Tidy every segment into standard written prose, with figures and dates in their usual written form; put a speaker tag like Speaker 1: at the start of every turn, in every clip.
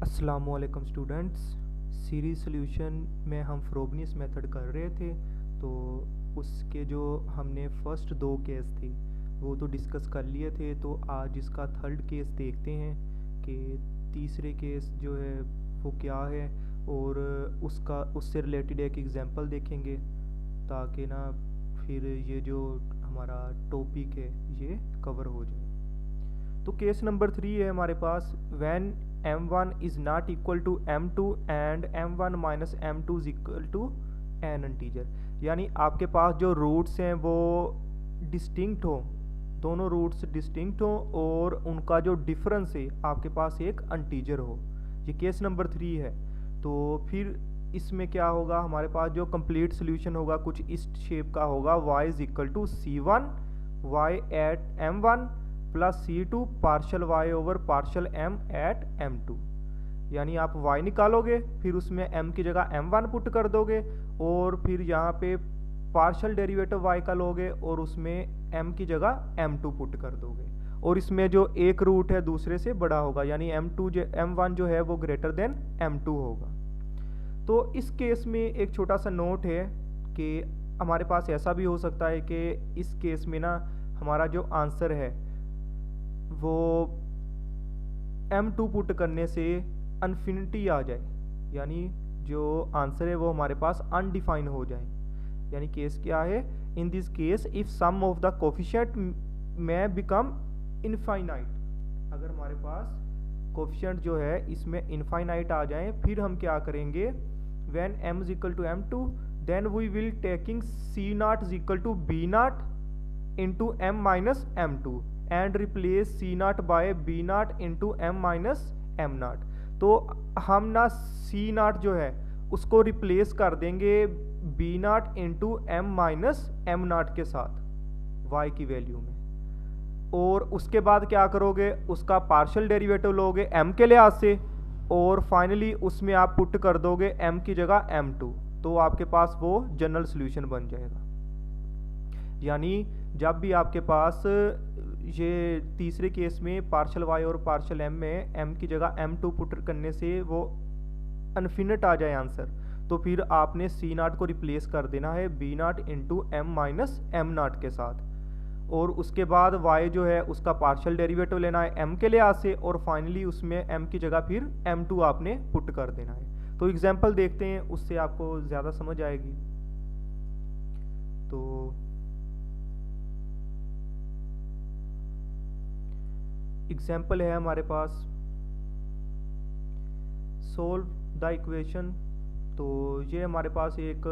Speaker 1: अस्सलामुअलैकुम students. Series solution में हम फ्रोबनियस मेथड कर रहे थे, तो उसके जो हमने फर्स्ट दो केस थे वो तो डिस्कस कर लिए थे। तो आज इसका थर्ड केस देखते हैं कि तीसरे केस जो है वो क्या है, और उससे रिलेटेड एक एग्जांपल देखेंगे ताकि ना फिर ये जो हमारा टॉपिक है ये कवर हो जाए। तो केस नंबर 3 है हमारे पास, when m1 is not equal to m2 and m1 minus m2 is equal to an integer. यानी आपके पास जो रूट्स हैं वो डिस्टिंक्ट हो, दोनों रूट्स डिस्टिंक्ट हो और उनका जो डिफरेंस है आपके पास एक इंटीजर हो। ये केस नंबर 3 है। तो फिर इसमें क्या होगा, हमारे पास जो कंप्लीट सोल्यूशन होगा कुछ इस शेप का होगा, y is equal to c1 y at m1 plus c2 partial y over partial m at m2। यानी आप y निकालोगे, फिर उसमें m की जगह m1 पुट कर दोगे, और फिर यहाँ पे पार्शल डेरिवेटिव y का लोगे और उसमें m की जगह m2 पुट कर दोगे, और इसमें जो एक रूट है दूसरे से बड़ा होगा, यानी m1 जो है वो ग्रेटर देन m2 होगा। तो इस केस में एक छोटा सा नोट है कि हमारे पास ऐसा भी हो सकता है कि इस केस में ना हमारा जो आंसर है वो m2 पुट करने से इन्फिनिटी आ जाए, यानी जो आंसर है वो हमारे पास अनडिफाइन हो जाए। यानी केस क्या है, in this case if some of the coefficient में बिकम इनफाइनाइट। अगर हमारे पास कोफिशिएंट जो है इसमें इनफाइनाइट आ जाए, फिर हम क्या करेंगे, when m is equal to m2 then we will taking c not is equal to b not into m minus m2 and replace c not by b not into m minus m not. तो हम ना c not जो है उसको replace कर देंगे b not into m minus m not के साथ y की वैल्यू में, और उसके बाद क्या करोगे, उसका पार्शियल डेरिवेटिव लोगे m के लिहाज से, और फाइनली उसमें आप पुट कर दोगे m की जगह m2, तो आपके पास वो जनरल सोल्यूशन बन जाएगा। यानी जब भी आपके पास ये तीसरे केस में पार्शियल y और पार्शियल m में m की जगह m2 पुट करने से वो इनफिनिट आ जाए आंसर, तो फिर आपने c नॉट को रिप्लेस कर देना है b not into m minus m not के साथ, और उसके बाद y जो है उसका पार्शियल डेरिवेटिव लेना है m के लिहाज से, और फाइनली उसमें m की जगह फिर m2 आपने पुट कर देना है। तो एग्जाम्पल देखते हैं, उससे आपको ज़्यादा समझ आएगी। तो एग्जाम्पल है हमारे पास, सोल्व द इक्वेशन। तो ये हमारे पास एक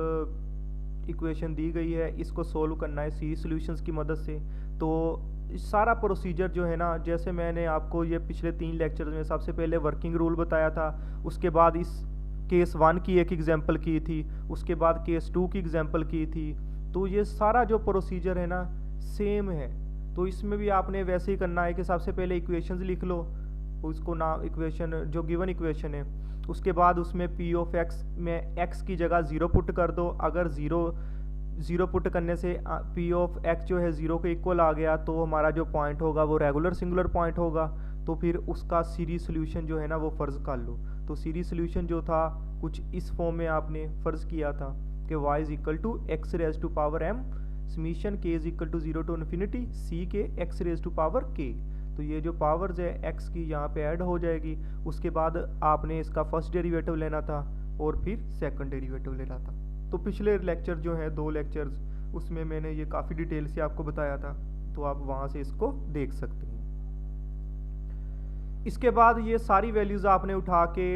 Speaker 1: इक्वेशन दी गई है, इसको सोल्व करना है सीरीज सॉल्यूशंस की मदद से। तो सारा प्रोसीजर जो है ना, जैसे मैंने आपको ये पिछले 3 लेक्चर्स में सबसे पहले वर्किंग रूल बताया था, उसके बाद इस केस 1 की एक एग्जांपल की थी, उसके बाद केस 2 की एग्जांपल की थी। तो ये सारा जो प्रोसीजर है ना सेम है। तो इसमें भी आपने वैसे ही करना है कि सबसे पहले इक्वेशंस लिख लो, उसको ना इक्वेशन जो गिवन इक्वेशन है, उसके बाद उसमें p ऑफ x में x की जगह 0 पुट कर दो। अगर 0 पुट करने से p ऑफ x जो है 0 के इक्वल आ गया, तो हमारा जो पॉइंट होगा वो रेगुलर सिंगुलर पॉइंट होगा। तो फिर उसका सीरीज सोल्यूशन जो है ना वो फ़र्ज़ कर लो। तो सीरीज सोल्यूशन जो था कुछ इस फॉर्म में आपने फ़र्ज़ किया था कि y is equal to x raise to power m summation k is equal to 0 to infinity c के x raise to power k। तो ये जो पावर्स है x की यहाँ पे ऐड हो जाएगी। उसके बाद आपने इसका फर्स्ट डेरिवेटिव लेना था और फिर सेकंड डेरिवेटिव लेना था। तो पिछले लेक्चर जो है 2 लेक्चर्स, उसमें मैंने ये काफ़ी डिटेल से आपको बताया था, तो आप वहाँ से इसको देख सकते हैं। इसके बाद ये सारी वैल्यूज़ आपने उठा के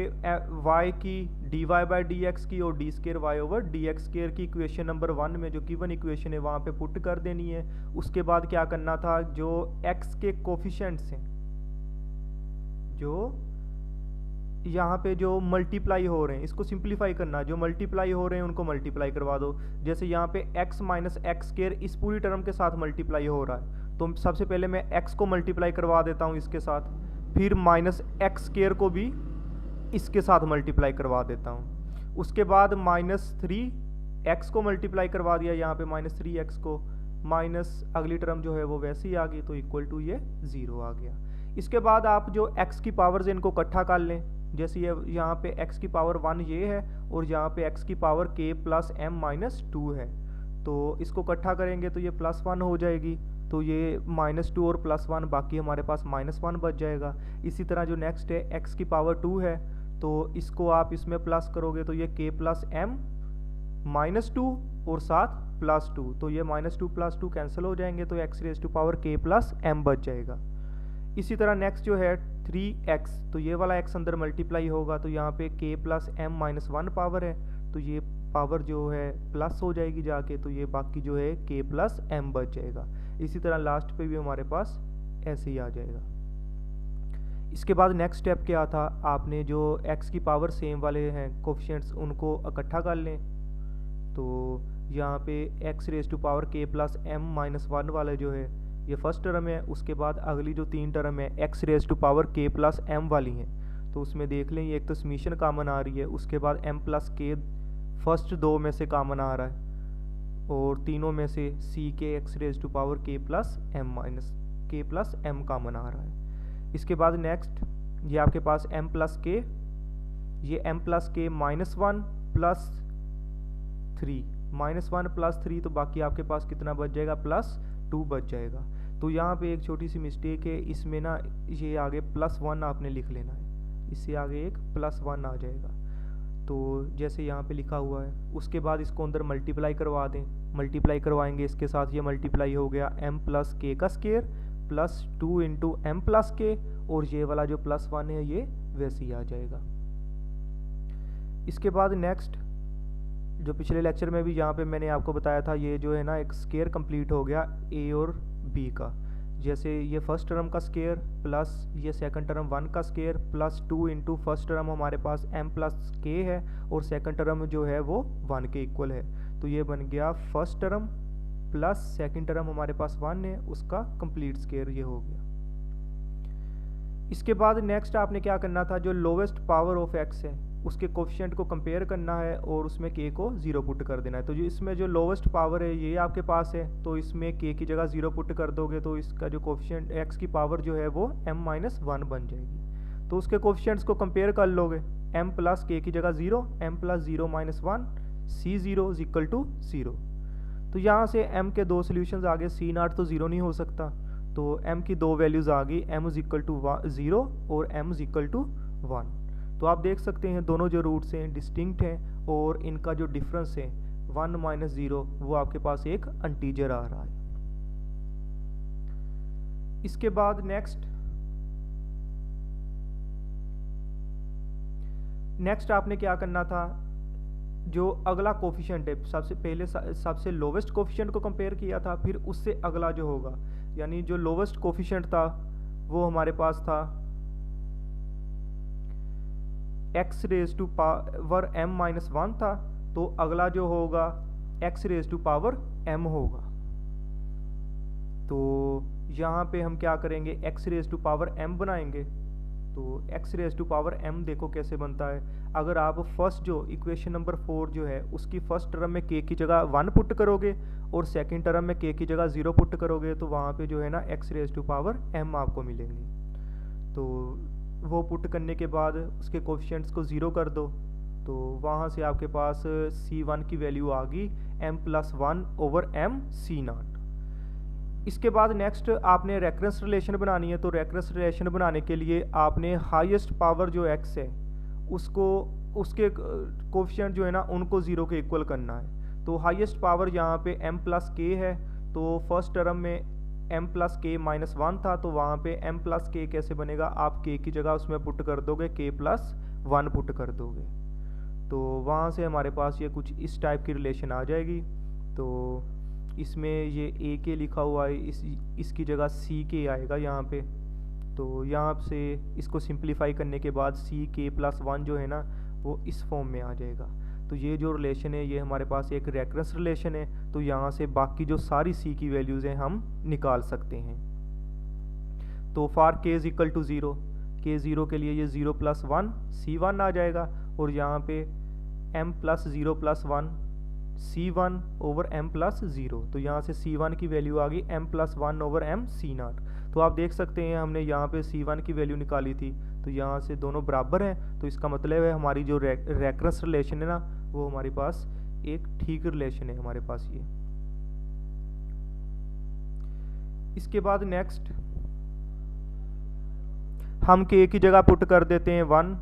Speaker 1: y की dy बाई डी एक्स की और D square Y over D X square की इक्वेशन नंबर 1 में जो गिवन इक्वेशन है वहाँ पे पुट कर देनी है। उसके बाद क्या करना था, जो x के कोफिशिएंट्स हैं, जो यहाँ पे जो मल्टीप्लाई हो रहे हैं, इसको सिंप्लीफाई करना, जो मल्टीप्लाई हो रहे हैं उनको मल्टीप्लाई करवा दो। जैसे यहाँ पे x माइनस एक्स स्केयर इस पूरी टर्म के साथ मल्टीप्लाई हो रहा है, तो सबसे पहले मैं x को मल्टीप्लाई करवा देता हूँ इसके साथ, फिर माइनस एक्स स्केयर को भी इसके साथ मल्टीप्लाई करवा देता हूँ। उसके बाद -3x को मल्टीप्लाई करवा दिया यहाँ पे -3x को, माइनस अगली टर्म जो है वो वैसे ही आ गई, तो इक्वल टू ये 0 आ गया। इसके बाद आप जो x की पावर्स इनको इकट्ठा कर लें, जैसे ये यहाँ पे x की पावर 1 ये है और यहाँ पे x की power k plus m minus 2 है, तो इसको इकट्ठा करेंगे तो ये +1 हो जाएगी, तो ये -2 और +1, बाकी हमारे पास -1 बच जाएगा। इसी तरह जो नेक्स्ट है x की पावर 2 है, तो इसको आप इसमें प्लस करोगे तो ये k प्लस m -2 और साथ +2, तो ये -2 +2 कैंसिल हो जाएंगे, तो x raise to power k plus m बच जाएगा। इसी तरह नेक्स्ट जो है 3x, तो ये वाला x अंदर मल्टीप्लाई होगा, तो यहाँ पे k प्लस m -1 पावर है, तो ये पावर जो है प्लस हो जाएगी जाके, तो ये बाकी जो है k प्लस m बच जाएगा। इसी तरह लास्ट पे भी हमारे पास ऐसे ही आ जाएगा। इसके बाद नेक्स्ट स्टेप क्या था, आपने जो x की पावर सेम वाले हैं कोफिशिएंट्स उनको इकट्ठा कर लें, तो यहाँ पे x raise to power k plus m -1 वाले जो है ये फर्स्ट टर्म है, उसके बाद अगली जो 3 टर्म है x raise to power k plus m वाली हैं, तो उसमें देख लें ये एक तो समीशन कॉमन आ रही है, उसके बाद m प्लस k फर्स्ट 2 में से कॉमन आ रहा है, और तीनों में से c के x raise to power k plus m minus k plus m common आ रहा है। इसके बाद नेक्स्ट ये आपके पास m प्लस k, ये m plus k -1 plus 3, -1 plus 3, तो बाकी आपके पास कितना बच जाएगा, +2 बच जाएगा। तो यहाँ पे एक छोटी सी मिस्टेक है, इसमें ना ये आगे +1 आपने लिख लेना है, इससे आगे एक +1 आ जाएगा, तो जैसे यहाँ पे लिखा हुआ है। उसके बाद इसको अंदर मल्टीप्लाई करवा दें, मल्टीप्लाई करवाएंगे इसके साथ, ये मल्टीप्लाई हो गया m प्लस k का square plus 2 into m plus k, और ये वाला जो +1 है ये वैसे ही आ जाएगा। इसके बाद नेक्स्ट जो पिछले लेक्चर में भी यहाँ पे मैंने आपको बताया था, ये जो है ना एक स्क्वायर कंप्लीट हो गया a और b का, जैसे ये फर्स्ट टर्म का स्क्वायर प्लस ये सेकंड टर्म 1 का square plus 2 into first term हमारे पास m प्लस k है, और सेकंड टर्म जो है वो 1 के इक्वल है, तो ये बन गया first term plus second term हमारे पास 1 है, उसका कंप्लीट स्क्वायर ये हो गया। इसके बाद नेक्स्ट आपने क्या करना था, जो लोवेस्ट पावर ऑफ x है उसके कोफिशिएंट को कंपेयर करना है और उसमें k को 0 पुट कर देना है। तो जो इसमें जो लोवेस्ट पावर है ये आपके पास है, तो इसमें k की जगह 0 पुट कर दोगे तो इसका जो कोफिशिएंट x की पावर जो है वो m-1 बन जाएगी। तो उसके कोफिशिएंट्स को कंपेयर कर लोगे, m प्लस k की जगह 0, m plus 0 minus 1, c0 is equal to 0। तो यहाँ से m के 2 सोल्यूशंस आ गए, c0 तो 0 नहीं हो सकता, तो m की 2 वैल्यूज़ आ गई, m इज इक्वल टू 0 और m इज इक्वल टू 1। तो आप देख सकते हैं दोनों जो रूट्स हैं डिस्टिंक्ट हैं, और इनका जो डिफरेंस है 1 माइनस 0 वो आपके पास एक इंटीजर आ रहा है। इसके बाद नेक्स्ट आपने क्या करना था, जो अगला कोफिशिएंट है सबसे पहले सबसे लोवेस्ट कोफिशिएंट को कंपेयर किया था, फिर उससे अगला जो होगा, यानी जो लोवेस्ट कोफिशिएंट था वो हमारे पास था x raise to power m-1 था, तो अगला जो होगा x raise to power m होगा। तो यहाँ पे हम क्या करेंगे, x raise to power m बनाएंगे, तो x raise to power m देखो कैसे बनता है। अगर आप फर्स्ट जो इक्वेशन नंबर 4 जो है उसकी फर्स्ट टर्म में k की जगह 1 पुट करोगे और सेकंड टर्म में k की जगह 0 पुट करोगे, तो वहाँ पे जो है ना x raise to power m आपको मिलेंगे। तो वो पुट करने के बाद उसके कोफिशिएंट्स को 0 कर दो, तो वहाँ से आपके पास c1 की वैल्यू आ गई m+1 ओवर m c0। इसके बाद नेक्स्ट आपने रेफरेंस रिलेशन बनानी है, तो रेफरेंस रिलेशन बनाने के लिए आपने हाईएस्ट पावर जो x है उसको उसके कोफिशिएंट जो है ना उनको 0 के इक्वल करना है। तो हाईएस्ट पावर यहाँ पे m प्लस k है, तो फर्स्ट टर्म में m प्लस k -1 था, तो वहाँ पे m प्लस k कैसे बनेगा, आप k की जगह उसमें पुट कर दोगे, k प्लस 1 पुट कर दोगे, तो वहाँ से हमारे पास ये कुछ इस टाइप की रिलेशन आ जाएगी। तो इसमें ये a k लिखा हुआ है, इसकी जगह c k आएगा यहाँ पे, तो यहाँ से इसको सिंप्लीफाई करने के बाद c k प्लस 1 जो है ना वो इस फॉर्म में आ जाएगा। तो ये जो रिलेशन है ये हमारे पास एक रेफरेंस रिलेशन है, तो यहाँ से बाकी जो सारी c की वैल्यूज़ हैं हम निकाल सकते हैं। तो for k is equal to 0, k 0 के लिए ये 0 प्लस 1 c1 आ जाएगा, और यहाँ पे m plus 0 plus 1 c1 over m plus 0, तो यहाँ से c1 की वैल्यू आ गई m plus 1 over m c0। तो आप देख सकते हैं हमने यहाँ पे c1 की वैल्यू निकाली थी, तो यहाँ से दोनों बराबर हैं, तो इसका मतलब है हमारी जो रेकरेंस रिलेशन है ना वो हमारे पास एक ठीक रिलेशन है हमारे पास ये। इसके बाद नेक्स्ट हम के की जगह पुट कर देते हैं 1,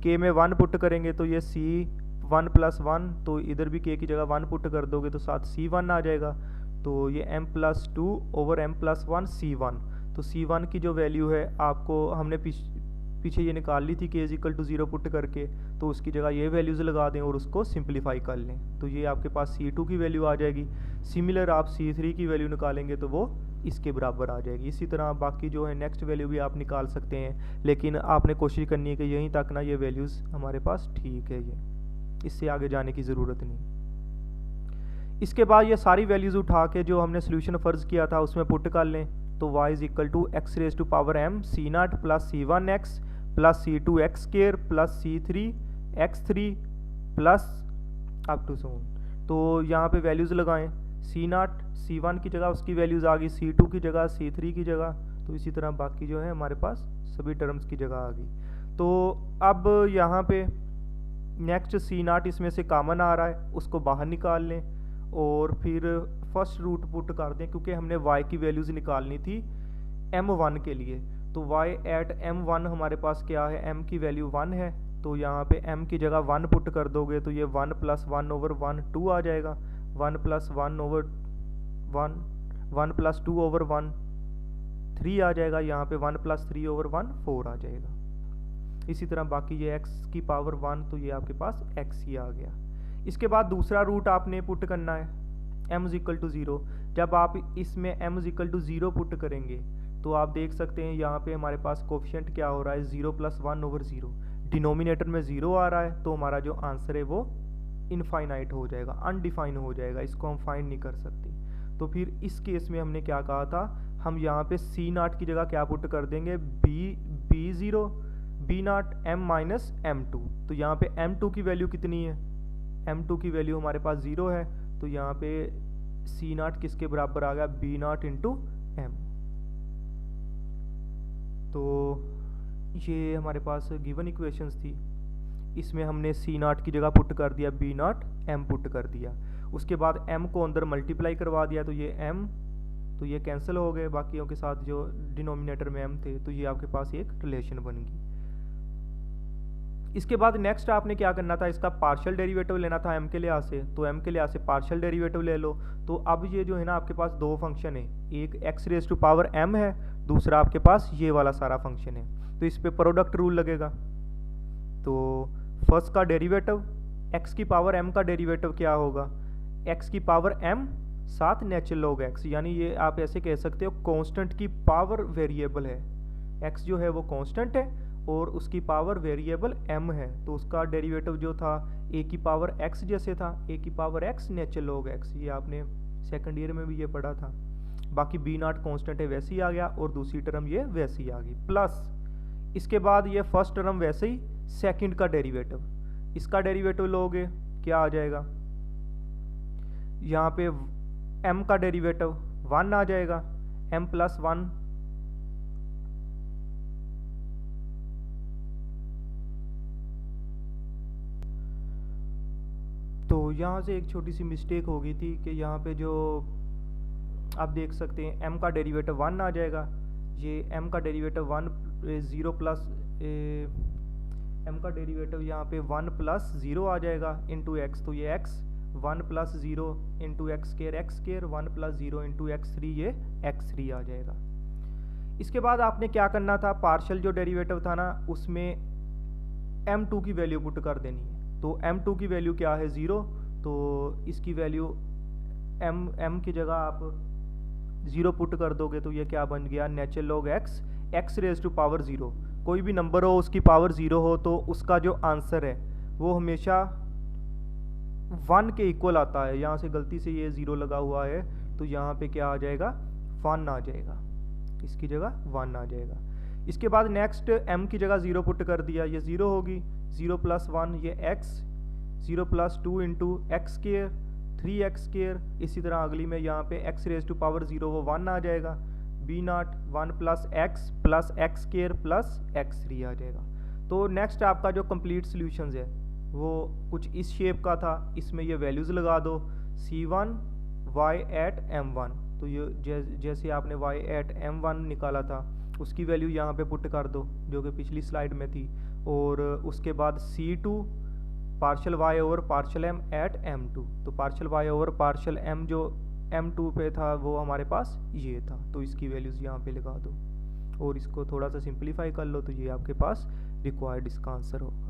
Speaker 1: के में 1 पुट करेंगे तो ये C1 + 1, तो इधर भी के की जगह 1 पुट कर दोगे तो साथ C1 आ जाएगा, तो ये m+2/m+1 C1। तो C1 की जो वैल्यू है आपको हमने पीछे ये निकाल ली थी k = 0 पुट करके, तो उसकी जगह ये वैल्यूज़ लगा दें और उसको सिंप्लीफाई कर लें, तो ये आपके पास C2 की वैल्यू आ जाएगी। सिमिलर आप C3 की वैल्यू निकालेंगे तो वो इसके बराबर आ जाएगी। इसी तरह बाकी जो है नेक्स्ट वैल्यू भी आप निकाल सकते हैं, लेकिन आपने कोशिश करनी है कि यहीं तक ना ये वैल्यूज़ हमारे पास ठीक है, ये इससे आगे जाने की ज़रूरत नहीं। इसके बाद ये सारी वैल्यूज़ उठा के जो हमने सोल्यूशन फ़र्ज़ किया था उसमें पुट कर लें, तो y = x⁻m C0 + C1x + C2x² + C3x3 plus up to सोन। तो यहाँ पे वैल्यूज़ लगाएं, C0 C1 की जगह उसकी वैल्यूज़ आ गई, C2 की जगह C3 की जगह, तो इसी तरह बाकी जो है हमारे पास सभी टर्म्स की जगह आ गई। तो अब यहाँ पे नेक्स्ट C0 इसमें से कॉमन आ रहा है, उसको बाहर निकाल लें और फिर फर्स्ट रूट पुट कर दें, क्योंकि हमने y की वैल्यूज़ निकालनी थी m1 के लिए। तो y एट m1 हमारे पास क्या है, m की वैल्यू 1 है, तो यहाँ पे m की जगह 1 पुट कर दोगे तो ये 1 + 1/1 2 आ जाएगा, 1 + 1/1 1 + 2/1 3 आ जाएगा, यहाँ पे 1 + 3/1 4 आ जाएगा। इसी तरह बाकी ये x की पावर 1, तो ये आपके पास x ही आ गया। इसके बाद दूसरा रूट आपने पुट करना है m = 0। जब आप इसमें m = 0 पुट करेंगे तो आप देख सकते हैं यहाँ पे हमारे पास कोफिशिएंट क्या हो रहा है, 0 + 1/0, डिनोमिनेटर में 0 आ रहा है, तो हमारा जो आंसर है वो इनफाइनाइट हो जाएगा, अनडिफाइन हो जाएगा, इसको हम फाइंड नहीं कर सकते। तो फिर इस केस में हमने क्या कहा था, हम यहाँ पे C0 की जगह क्या पुट कर देंगे, B0 m-m2। तो यहाँ पे m2 की वैल्यू कितनी है, m2 की वैल्यू हमारे पास 0 है, तो यहाँ पे C0 किसके बराबर आ गया, B0 × m। तो ये हमारे पास गिवन इक्वेशंस थी, इसमें हमने C0 की जगह पुट कर दिया B0 m पुट कर दिया, उसके बाद m को अंदर मल्टीप्लाई करवा दिया, तो ये m, तो ये कैंसिल हो गए बाकियों के साथ जो डिनोमिनेटर में m थे, तो ये आपके पास एक रिलेशन बन गई। इसके बाद नेक्स्ट आपने क्या करना था, इसका पार्शियल डेरिवेटिव लेना था m के लिहाज से, तो m के लिहाज से पार्शियल डेरिवेटिव ले लो। तो अब ये जो है ना आपके पास दो फंक्शन है, एक x⁻m है, दूसरा आपके पास ये वाला सारा फंक्शन है, तो इस पे प्रोडक्ट रूल लगेगा। तो फर्स्ट का डेरिवेटिव x की पावर m का डेरिवेटिव क्या होगा, x की पावर m साथ नेचुरल लॉग x, यानी ये आप ऐसे कह सकते हो कांस्टेंट की पावर वेरिएबल है, x जो है वो कांस्टेंट है और उसकी पावर वेरिएबल m है, तो उसका डेरिवेटिव जो था a की पावर x जैसे था, a की power x natural log x, ये आपने सेकंड ईयर में भी ये पढ़ा था। बाकी B0 कांस्टेंट है वैसे ही आ गया और दूसरी टर्म ये वैसे ही आ गई, प्लस इसके बाद ये फर्स्ट टर्म वैसे ही, सेकंड का डेरिवेटिव, इसका डेरिवेटिव लोगे क्या आ जाएगा, यहाँ पे m का डेरिवेटिव 1 आ जाएगा, m+1 तो यहाँ से एक छोटी सी मिस्टेक हो गई थी कि यहाँ पे जो आप देख सकते हैं m का डेरिवेटिव 1 आ जाएगा, ये m का डेरिवेटिव 1 0 प्लस m का डेरिवेटिव यहाँ पे 1 + 0 आ जाएगा इंटू x, तो ये x 1 + 0 into x² 1 + 0 into x3, ये x3 आ जाएगा। इसके बाद आपने क्या करना था, पार्शियल जो डेरिवेटिव था ना उसमें m2 की वैल्यू पुट कर देनी है, तो m2 की वैल्यू क्या है 0, तो इसकी वैल्यू m की जगह आप 0 पुट कर दोगे तो ये क्या बन गया, नेचुरल लॉग x⁻0। कोई भी नंबर हो उसकी पावर 0 हो तो उसका जो आंसर है वो हमेशा 1 के इक्वल आता है, यहाँ से गलती से ये 0 लगा हुआ है तो यहाँ पे क्या आ जाएगा 1 आ जाएगा, इसकी जगह 1 आ जाएगा। इसके बाद नेक्स्ट m की जगह 0 पुट कर दिया, ये 0 होगी, 0 + 1 ये x, 0 + 2 इंटू x², 3x², इसी तरह अगली में यहाँ पे x⁻0 वो 1 आ जाएगा, बी नाट 1 plus x square plus x 3 आ जाएगा। तो नेक्स्ट आपका जो कंप्लीट सॉल्यूशंस है वो कुछ इस शेप का था, इसमें ये वैल्यूज़ लगा दो C1 y एट M1। तो ये जैसे आपने y एट M1 निकाला था उसकी वैल्यू यहाँ पे पुट कर दो जो कि पिछली स्लाइड में थी, और उसके बाद C2 partial y over partial m at M2। तो partial y over partial m जो M2 पे था वो हमारे पास ये था, तो इसकी वैल्यूज़ यहाँ पे लगा दो और इसको थोड़ा सा सिंप्लीफाई कर लो तो ये आपके पास रिक्वायर्ड इसका आंसर होगा।